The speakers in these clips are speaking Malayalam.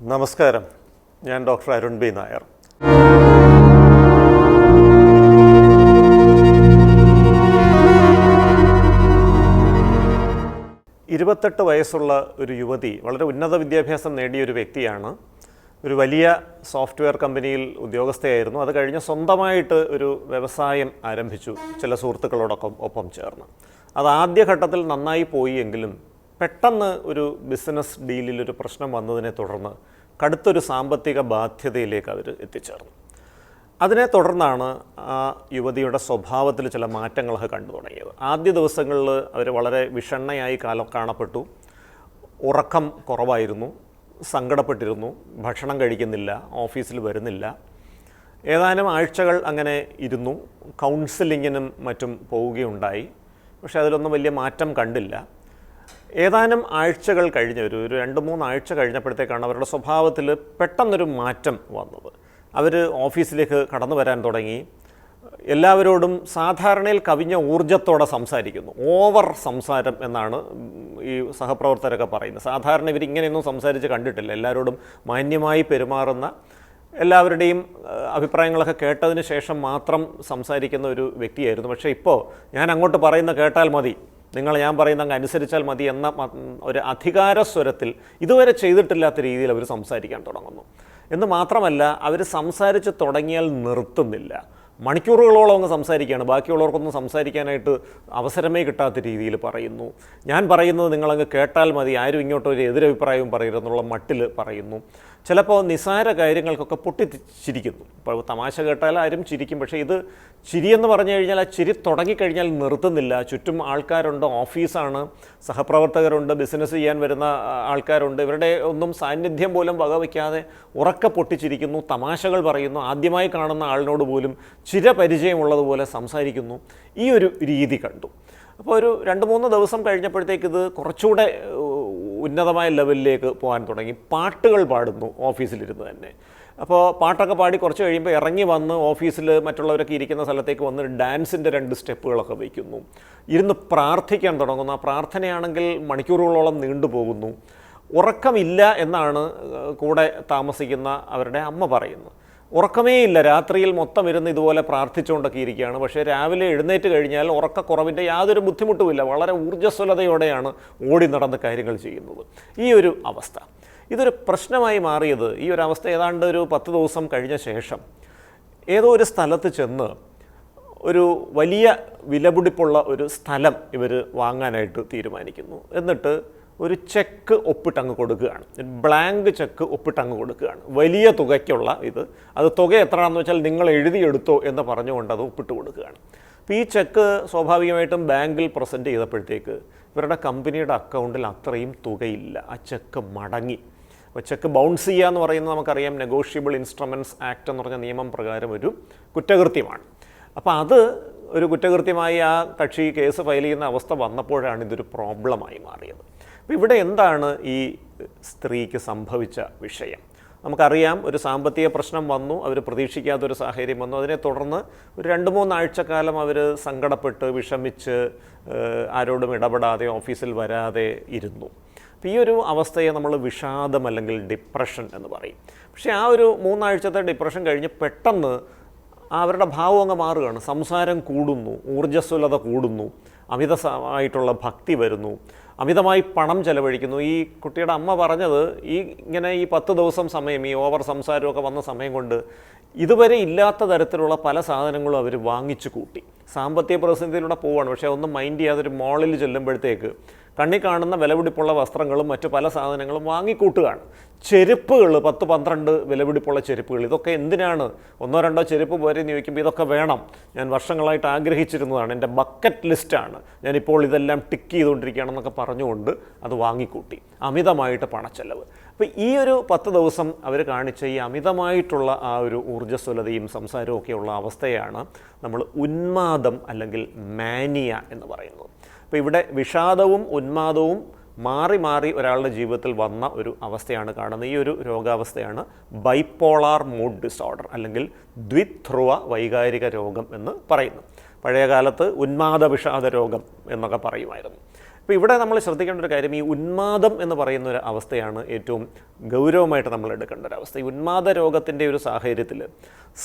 നമസ്കാരം, ഞാൻ ഡോക്ടർ അരുൺ ബി നായർ. ഇരുപത്തെട്ട് വയസ്സുള്ള ഒരു യുവതി, വളരെ ഉന്നത വിദ്യാഭ്യാസം നേടിയ ഒരു വ്യക്തിയാണ്. ഒരു വലിയ സോഫ്റ്റ്വെയർ കമ്പനിയിൽ ഉദ്യോഗസ്ഥയായിരുന്നു. അത് കഴിഞ്ഞ് സ്വന്തമായിട്ട് ഒരു വ്യവസായം ആരംഭിച്ചു, ചില സുഹൃത്തുക്കളോടൊപ്പം ചേർന്ന്. അത് ആദ്യഘട്ടത്തിൽ നന്നായി പോയി എങ്കിലും പെട്ടെന്ന് ഒരു ബിസിനസ് ഡീലിലൊരു പ്രശ്നം വന്നതിനെ തുടർന്ന് കടുത്തൊരു സാമ്പത്തിക ബാധ്യതയിലേക്ക് അവർ എത്തിച്ചേർന്നു. അതിനെ തുടർന്നാണ് ആ യുവതിയുടെ സ്വഭാവത്തിൽ ചില മാറ്റങ്ങളൊക്കെ കണ്ടു തുടങ്ങിയത്. ആദ്യ ദിവസങ്ങളിൽ അവർ വളരെ വിഷണ്ണയായി കാണപ്പെട്ടു. ഉറക്കം കുറവായിരുന്നു, സങ്കടപ്പെട്ടിരുന്നു, ഭക്ഷണം കഴിക്കുന്നില്ല, ഓഫീസിൽ വരുന്നില്ല. ഏതാനും ആഴ്ചകൾ അങ്ങനെ ഇരുന്നു. കൗൺസിലിങ്ങിനും മറ്റും പോവുകയുണ്ടായി. പക്ഷേ അതിലൊന്നും വലിയ മാറ്റം കണ്ടില്ല. ഏതാനും ആഴ്ചകൾ കഴിഞ്ഞ് ഒരു 2-3 ആഴ്ച കഴിഞ്ഞപ്പോഴത്തേക്കാണ് അവരുടെ സ്വഭാവത്തിൽ പെട്ടെന്നൊരു മാറ്റം വന്നത്. അവർ ഓഫീസിലേക്ക് കടന്നു വരാൻ തുടങ്ങി. എല്ലാവരോടും സാധാരണയിൽ കവിഞ്ഞ ഊർജ്ജത്തോടെ സംസാരിക്കുന്നു. ഓവർ സംസാരം എന്നാണ് ഈ സഹപ്രവർത്തകരൊക്കെ പറയുന്നത്. സാധാരണ ഇവരിങ്ങനെയൊന്നും സംസാരിച്ച് കണ്ടിട്ടില്ല. എല്ലാവരോടും മാന്യമായി പെരുമാറുന്ന, എല്ലാവരുടെയും അഭിപ്രായങ്ങളൊക്കെ കേട്ടതിന് ശേഷം മാത്രം സംസാരിക്കുന്ന ഒരു വ്യക്തിയായിരുന്നു. പക്ഷേ ഇപ്പോൾ ഞാൻ അങ്ങോട്ട് പറയുന്ന കേട്ടാൽ മതി, ഞാൻ പറയുന്ന അങ്ങ് അനുസരിച്ചാൽ മതി എന്ന ഒരു അധികാര സ്വരത്തിൽ ഇതുവരെ ചെയ്തിട്ടില്ലാത്ത രീതിയിൽ അവർ സംസാരിക്കാൻ തുടങ്ങുന്നു. എന്ന് മാത്രമല്ല, അവർ സംസാരിച്ച് തുടങ്ങിയാൽ നിർത്തുന്നില്ല. മണിക്കൂറുകളോളം അങ്ങ് സംസാരിക്കുകയാണ്. ബാക്കിയുള്ളവർക്കൊന്നും സംസാരിക്കാനായിട്ട് അവസരമേ കിട്ടാത്ത രീതിയിൽ പറയുന്നു. ഞാൻ പറയുന്നത് നിങ്ങളങ്ങ് കേട്ടാൽ മതി, ആരും ഇങ്ങോട്ടൊരു എതിരഭിപ്രായവും പറയരുതെന്നുള്ള മട്ടിൽ പറയുന്നു. ചിലപ്പോൾ നിസ്സാര കാര്യങ്ങൾക്കൊക്കെ പൊട്ടിച്ചിരിക്കുന്നു. ഇപ്പോൾ തമാശ കേട്ടാൽ ആരും ചിരിക്കും. പക്ഷേ ഇത് ചിരിയെന്ന് പറഞ്ഞു കഴിഞ്ഞാൽ ആ ചിരി തുടങ്ങിക്കഴിഞ്ഞാൽ നിർത്തുന്നില്ല. ചുറ്റും ആൾക്കാരുണ്ട്, ഓഫീസാണ്, സഹപ്രവർത്തകരുണ്ട്, ബിസിനസ് ചെയ്യാൻ വരുന്ന ആൾക്കാരുണ്ട്. ഇവരുടെ ഒന്നും സാന്നിധ്യം പോലും വകവയ്ക്കാതെ ഉറക്കെ പൊട്ടിച്ചിരിക്കുന്നു, തമാശകൾ പറയുന്നു. ആദ്യമായി കാണുന്ന ആളിനോട് പോലും ചിരപരിചയമുള്ളതുപോലെ സംസാരിക്കുന്നു. ഈ ഒരു രീതി കണ്ടു. അപ്പോൾ ഒരു 2-3 ദിവസം കഴിഞ്ഞപ്പോഴത്തേക്ക് ഇത് കുറച്ചുകൂടെ ഉന്നതമായ ലെവലിലേക്ക് പോകാൻ തുടങ്ങി. പാട്ടുകൾ പാടുന്നു ഓഫീസിലിരുന്ന് തന്നെ. അപ്പോൾ പാട്ടൊക്കെ പാടി കുറച്ച് കഴിയുമ്പോൾ ഇറങ്ങി വന്ന് ഓഫീസിൽ മറ്റുള്ളവരൊക്കെ ഇരിക്കുന്ന സ്ഥലത്തേക്ക് വന്ന് ഡാൻസിൻ്റെ 2 സ്റ്റെപ്പുകളൊക്കെ വയ്ക്കുന്നു. ഇരുന്ന് പ്രാർത്ഥിക്കാൻ തുടങ്ങുന്നു. ആ പ്രാർത്ഥനയാണെങ്കിൽ മണിക്കൂറുകളോളം നീണ്ടുപോകുന്നു. ഉറക്കമില്ല എന്നാണ് കൂടെ താമസിക്കുന്ന അവരുടെ അമ്മ പറയുന്നത്. ഉറക്കമേ ഇല്ല, രാത്രിയിൽ മൊത്തം ഇരുന്ന് ഇതുപോലെ പ്രാർത്ഥിച്ചുകൊണ്ടൊക്കെ ഇരിക്കുകയാണ്. പക്ഷേ രാവിലെ എഴുന്നേറ്റ് കഴിഞ്ഞാൽ ഉറക്കക്കുറവിൻ്റെ യാതൊരു ബുദ്ധിമുട്ടുമില്ല. വളരെ ഊർജ്ജസ്വലതയോടെയാണ് ഓടി നടന്ന് കാര്യങ്ങൾ ചെയ്യുന്നത്. ഈ ഒരു അവസ്ഥ, ഇതൊരു പ്രശ്നമായി മാറിയത്, ഈ ഒരു അവസ്ഥ ഏതാണ്ട് ഒരു 10 ദിവസം കഴിഞ്ഞ ശേഷം ഏതോ ഒരു സ്ഥലത്ത് ചെന്ന് ഒരു വലിയ വിലപിടിപ്പുള്ള ഒരു സ്ഥലം ഇവർ വാങ്ങാനായിട്ട് തീരുമാനിക്കുന്നു. എന്നിട്ട് ഒരു ചെക്ക് ഒപ്പിട്ടങ്ങ് കൊടുക്കുകയാണ്. ബ്ലാങ്ക് ചെക്ക് ഒപ്പിട്ടങ്ങ് കൊടുക്കുകയാണ്. വലിയ തുകയ്ക്കുള്ള അത് തുക എത്രയാണെന്ന് വെച്ചാൽ നിങ്ങൾ എഴുതിയെടുത്തോ എന്ന് പറഞ്ഞുകൊണ്ട് അത് ഒപ്പിട്ട് കൊടുക്കുകയാണ്. അപ്പോൾ ഈ ചെക്ക് സ്വാഭാവികമായിട്ടും ബാങ്കിൽ പ്രസൻറ്റ് ചെയ്തപ്പോഴത്തേക്ക് ഇവരുടെ കമ്പനിയുടെ അക്കൗണ്ടിൽ അത്രയും തുകയില്ല. ആ ചെക്ക് മടങ്ങി. അപ്പോൾ ചെക്ക് ബൗൺസ് ചെയ്യുക എന്ന് പറയുന്നത് നമുക്കറിയാം, നെഗോഷ്യബിൾ ഇൻസ്ട്രുമെൻറ്റ്സ് ആക്ട് എന്ന് പറഞ്ഞ നിയമം പ്രകാരം ഒരു കുറ്റകൃത്യമാണ്. അപ്പോൾ അത് ഒരു കുറ്റകൃത്യമായി ആ കക്ഷി കേസ് ഫയൽ ചെയ്യുന്ന അവസ്ഥ വന്നപ്പോഴാണ് ഇതൊരു പ്രോബ്ലമായി മാറിയത്. അപ്പോൾ ഇവിടെ എന്താണ് ഈ സ്ത്രീക്ക് സംഭവിച്ച വിഷയം? നമുക്കറിയാം, ഒരു സാമ്പത്തിക പ്രശ്നം വന്നു, അവർ പ്രതീക്ഷിക്കാത്തൊരു സാഹചര്യം വന്നു. അതിനെ തുടർന്ന് ഒരു 2-3 ആഴ്ചക്കാലം അവർ സങ്കടപ്പെട്ട് വിഷമിച്ച് ആരോടും ഇടപെടാതെ ഓഫീസിൽ വരാതെ ഇരുന്നു. അപ്പോൾ ഈ ഒരു അവസ്ഥയെ നമ്മൾ വിഷാദം അല്ലെങ്കിൽ ഡിപ്രഷൻ എന്ന് പറയും. പക്ഷേ ആ ഒരു 3 ആഴ്ചത്തെ ഡിപ്രഷൻ കഴിഞ്ഞ് പെട്ടെന്ന് അവരുടെ ഭാവം അങ്ങ് മാറുകയാണ്. സംസാരം കൂടുന്നു, ഊർജ്ജസ്വലത കൂടുന്നു, അമിതമായിട്ടുള്ള ഭക്തി വരുന്നു, അമിതമായി പണം ചെലവഴിക്കുന്നു. ഈ കുട്ടിയുടെ അമ്മ പറഞ്ഞത്, ഇങ്ങനെ ഈ 10 ദിവസം സമയം, ഈ ഓവർ സംസാരമൊക്കെ വന്ന സമയം കൊണ്ട് ഇതുവരെ ഇല്ലാത്ത തരത്തിലുള്ള പല സാധനങ്ങളും അവർ വാങ്ങിച്ചു കൂട്ടി. സാമ്പത്തിക പ്രതിസന്ധിയിലൂടെ പോവുകയാണ്. പക്ഷേ ഒന്നും മൈൻഡ് ചെയ്യാതെ ഒരു മോളിൽ ചെല്ലുമ്പോഴത്തേക്ക് കണ്ണി കാണുന്ന വിലപിടിപ്പുള്ള വസ്ത്രങ്ങളും മറ്റു പല സാധനങ്ങളും വാങ്ങിക്കൂട്ടുകയാണ്. ചെരുപ്പുകൾ 10-12 വിലപിടിപ്പുള്ള ചെരുപ്പുകൾ. ഇതൊക്കെ എന്തിനാണ്? 1-2 ചെരുപ്പ് പോരെ എന്ന് ചോദിക്കുമ്പോൾ ഇതൊക്കെ വേണം, ഞാൻ വർഷങ്ങളായിട്ട് ആഗ്രഹിച്ചിരുന്നതാണ്, എൻ്റെ ബക്കറ്റ് ലിസ്റ്റാണ്, ഞാനിപ്പോൾ ഇതെല്ലാം ടിക്ക് ചെയ്തുകൊണ്ടിരിക്കുകയാണെന്നൊക്കെ പറഞ്ഞുകൊണ്ട് അത് വാങ്ങിക്കൂട്ടി. അമിതമായിട്ട് പണച്ചെലവ്. അപ്പോൾ ഈ ഒരു 10 ദിവസം അവർ കാണിച്ച ഈ അമിതമായിട്ടുള്ള ആ ഒരു ഊർജ്ജസ്വലതയും സംസാരവും ഒക്കെയുള്ള അവസ്ഥയാണ് നമ്മൾ ഉന്മാദം അല്ലെങ്കിൽ മാനിയ എന്ന് പറയുന്നത്. അപ്പോൾ ഇവിടെ വിഷാദവും ഉന്മാദവും മാറി മാറി ഒരാളുടെ ജീവിതത്തിൽ വന്ന ഒരു അവസ്ഥയാണ് കാണുന്നത്. ഈ ഒരു രോഗാവസ്ഥയാണ് ബൈപ്പോളാർ മൂഡ് ഡിസോർഡർ അല്ലെങ്കിൽ ദ്വിധ്രുവ വൈകാരിക രോഗം എന്ന് പറയുന്നു. പഴയ കാലത്ത് ഉന്മാദ വിഷാദ രോഗം എന്നൊക്കെ പറയുമായിരുന്നു. അപ്പോൾ ഇവിടെ നമ്മൾ ശ്രദ്ധിക്കേണ്ട ഒരു കാര്യം, ഈ ഉന്മാദം എന്ന് പറയുന്ന ഒരു അവസ്ഥയാണ് ഏറ്റവും ഗൗരവമായിട്ട് നമ്മൾ എടുക്കേണ്ട ഒരു അവസ്ഥ. ഈ ഉന്മാദ രോഗത്തിൻ്റെ ഒരു സാഹചര്യത്തിൽ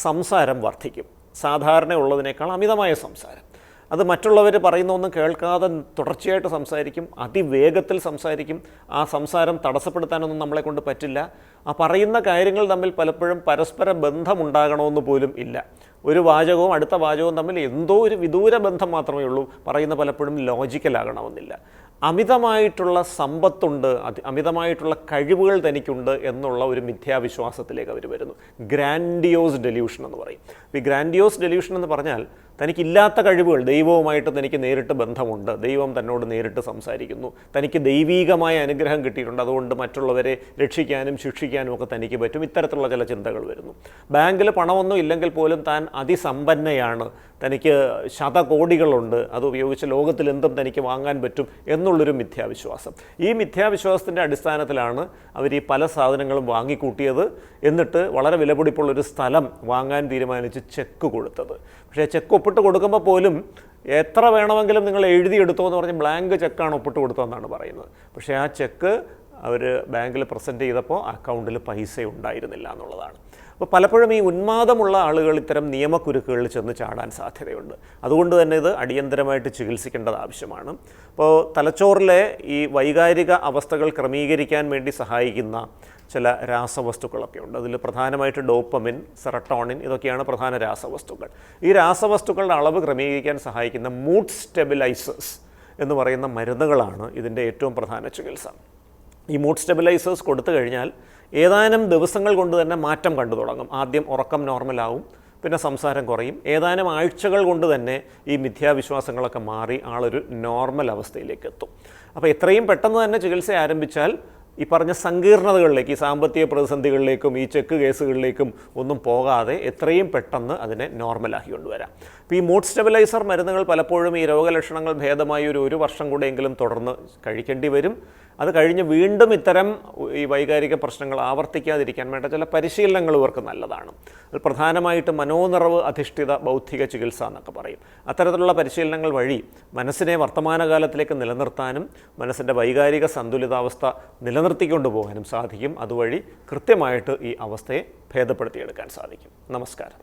സംസാരം വർദ്ധിക്കും, സാധാരണ ഉള്ളതിനേക്കാൾ അമിതമായ സംസാരം. അത് മറ്റുള്ളവർ പറയുന്നൊന്നും കേൾക്കാതെ തുടർച്ചയായിട്ട് സംസാരിക്കും, അതിവേഗത്തിൽ സംസാരിക്കും. ആ സംസാരം തടസ്സപ്പെടുത്താനൊന്നും നമ്മളെ കൊണ്ട് പറ്റില്ല. ആ പറയുന്ന കാര്യങ്ങൾ തമ്മിൽ പലപ്പോഴും പരസ്പര ബന്ധമുണ്ടാകണമെന്ന് പോലും ഇല്ല. ഒരു വാചകവും അടുത്ത വാചകവും തമ്മിൽ എന്തോ ഒരു വിദൂര ബന്ധം മാത്രമേ ഉള്ളൂ. പറയുന്ന പലപ്പോഴും ലോജിക്കലാകണമെന്നില്ല. അമിതമായിട്ടുള്ള സമ്പത്തുണ്ട്, അമിതമായിട്ടുള്ള കഴിവുകൾ തനിക്കുണ്ട് എന്നുള്ള ഒരു മിഥ്യാവിശ്വാസത്തിലേക്ക് അവർ വരുന്നു. ഗ്രാൻഡിയോസ് ഡെല്യൂഷൻ എന്ന് പറയും. ഈ ഗ്രാൻഡിയോസ് ഡെല്യൂഷൻ എന്ന് പറഞ്ഞാൽ തനിക്കില്ലാത്ത കഴിവുകൾ, ദൈവവുമായിട്ട് തനിക്ക് നേരിട്ട് ബന്ധമുണ്ട്, ദൈവം തന്നോട് നേരിട്ട് സംസാരിക്കുന്നു, തനിക്ക് ദൈവീകമായ അനുഗ്രഹം കിട്ടിയിട്ടുണ്ട്, അതുകൊണ്ട് മറ്റുള്ളവരെ രക്ഷിക്കാനും ശിക്ഷിക്കാനും ഒക്കെ തനിക്ക് പറ്റും. ഇത്തരത്തിലുള്ള ചില ചിന്തകൾ വരുന്നു. ബാങ്കിൽ പണമൊന്നും ഇല്ലെങ്കിൽ പോലും താൻ അതിസമ്പന്നയാണ്, തനിക്ക് ശതകോടികളുണ്ട്, അത് ഉപയോഗിച്ച് ലോകത്തിൽ എന്തും തനിക്ക് വാങ്ങാൻ പറ്റും എന്നുള്ളൊരു മിഥ്യാവിശ്വാസം. ഈ മിഥ്യാവിശ്വാസത്തിൻ്റെ അടിസ്ഥാനത്തിലാണ് അവർ ഈ പല സാധനങ്ങളും വാങ്ങിക്കൂട്ടിയത്. എന്നിട്ട് വളരെ വിലപിടിപ്പുള്ളൊരു സ്ഥലം വാങ്ങാൻ തീരുമാനിച്ച് ചെക്ക് കൊടുത്തത്. പക്ഷേ ചെക്ക് ഒപ്പിട്ട് കൊടുക്കുമ്പോൾ പോലും എത്ര വേണമെങ്കിലും നിങ്ങൾ എഴുതിയെടുത്തോ എന്ന് പറഞ്ഞ് ബ്ലാങ്ക് ചെക്കാണ് ഒപ്പിട്ട് കൊടുത്തതെന്നാണ് പറയുന്നത്. പക്ഷേ ആ ചെക്ക് അവർ ബാങ്കിൽ പ്രസൻറ്റ് ചെയ്തപ്പോൾ അക്കൗണ്ടിൽ പൈസ ഉണ്ടായിരുന്നില്ല എന്നുള്ളതാണ്. അപ്പോൾ പലപ്പോഴും ഈ ഉന്മാദമുള്ള ആളുകൾ ഇത്തരം നിയമക്കുരുക്കുകളിൽ ചെന്ന് ചാടാൻ സാധ്യതയുണ്ട്. അതുകൊണ്ട് തന്നെ ഇത് അടിയന്തരമായിട്ട് ചികിത്സിക്കേണ്ടത് ആവശ്യമാണ്. അപ്പോൾ തലച്ചോറിലെ ഈ വൈകാരിക അവസ്ഥകൾ ക്രമീകരിക്കാൻ വേണ്ടി സഹായിക്കുന്ന ചില രാസവസ്തുക്കളൊക്കെ ഉണ്ട്. അതിൽ പ്രധാനമായിട്ട് ഡോപ്പമിൻ, സെറട്ടോണിൻ, ഇതൊക്കെയാണ് പ്രധാന രാസവസ്തുക്കൾ. ഈ രാസവസ്തുക്കളുടെ അളവ് ക്രമീകരിക്കാൻ സഹായിക്കുന്ന മൂഡ് സ്റ്റെബിലൈസേഴ്സ് എന്ന് പറയുന്ന മരുന്നുകളാണ് ഇതിൻ്റെ ഏറ്റവും പ്രധാന ചികിത്സ. ഈ മൂഡ് സ്റ്റെബിലൈസേഴ്സ് കൊടുത്തു കഴിഞ്ഞാൽ ഏതാനും ദിവസങ്ങൾ കൊണ്ട് തന്നെ മാറ്റം കണ്ടു തുടങ്ങും. ആദ്യം ഉറക്കം നോർമലാവും, പിന്നെ സംസാരം കുറയും. ഏതാനും ആഴ്ചകൾ കൊണ്ട് തന്നെ ഈ മിഥ്യാവിശ്വാസങ്ങളൊക്കെ മാറി ആളൊരു നോർമൽ അവസ്ഥയിലേക്ക് എത്തും. അപ്പോൾ എത്രയും പെട്ടെന്ന് തന്നെ ചികിത്സ ആരംഭിച്ചാൽ ഈ പറഞ്ഞ സങ്കീർണതകളിലേക്ക്, ഈ സാമ്പത്തിക പ്രതിസന്ധികളിലേക്കും ഈ ചെക്ക് കേസുകളിലേക്കും ഒന്നും പോകാതെ എത്രയും പെട്ടെന്ന് അതിനെ നോർമലാക്കി കൊണ്ടുവരാം. അപ്പോൾ ഈ മൂഡ് സ്റ്റെബിലൈസർ മരുന്നുകൾ പലപ്പോഴും ഈ രോഗലക്ഷണങ്ങൾ ഭേദമായി ഒരു വർഷം കൂടെയെങ്കിലും തുടർന്ന് കഴിക്കേണ്ടി വരും. അത് കഴിഞ്ഞ് വീണ്ടും ഇത്തരം ഈ വൈകാരിക പ്രശ്നങ്ങൾ ആവർത്തിക്കാതിരിക്കാൻ വേണ്ട ചില പരിശീലനങ്ങൾ ഇവർക്ക് നല്ലതാണ്. അത് പ്രധാനമായിട്ട് മനോനിറവ് അധിഷ്ഠിത ബൗദ്ധിക ചികിത്സ എന്നൊക്കെ പറയും. അത്തരത്തിലുള്ള പരിശീലനങ്ങൾ വഴി മനസ്സിനെ വർത്തമാനകാലത്തിലേക്ക് നിലനിർത്താനും മനസ്സിൻ്റെ വൈകാരിക സന്തുലിതാവസ്ഥ നിലനിർത്തിക്കൊണ്ടു പോകാനും സാധിക്കും. അതുവഴി കൃത്യമായിട്ട് ഈ അവസ്ഥയെ ഭേദപ്പെടുത്തിയെടുക്കാൻ സാധിക്കും. നമസ്കാരം.